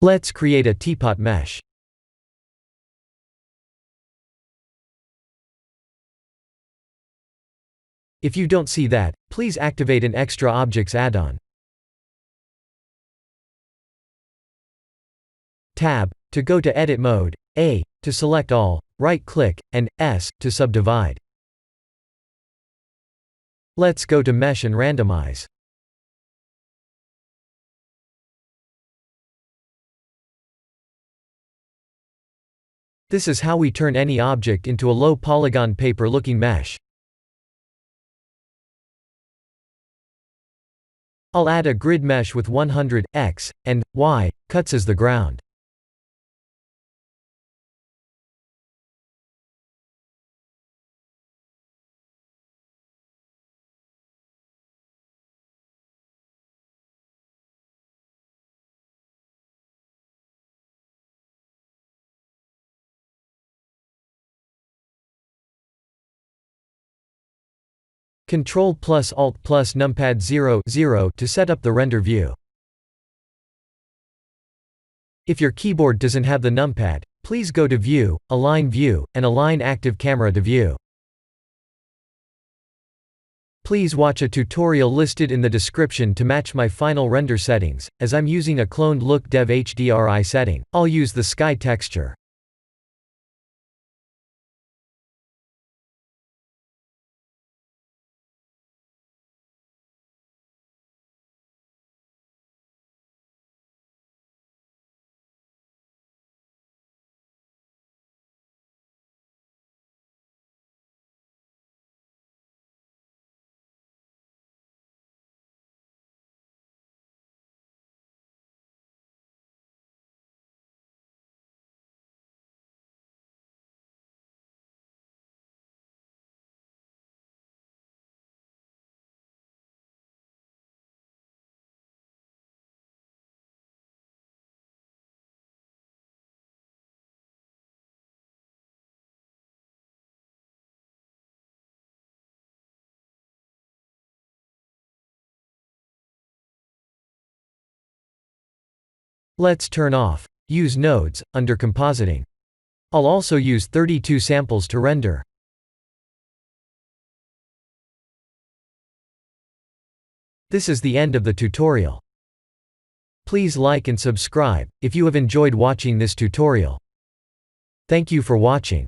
Let's create a teapot mesh. If you don't see that, please activate an Extra Objects add-on. Tab, to go to edit mode, A, to select all, right-click, and S, to subdivide. Let's go to Mesh and randomize. This is how we turn any object into a low polygon paper-looking mesh. I'll add a grid mesh with 100 x and y cuts as the ground. Ctrl plus Alt plus numpad 0 to set up the render view. If your keyboard doesn't have the numpad, please go to View, Align View, and align active camera to view. Please watch a tutorial listed in the description to match my final render settings. As I'm using a cloned Look Dev HDRI setting, I'll use the sky texture. Let's turn off Use Nodes under Compositing. I'll also use 32 samples to render. This is the end of the tutorial. Please like and subscribe if you have enjoyed watching this tutorial. Thank you for watching.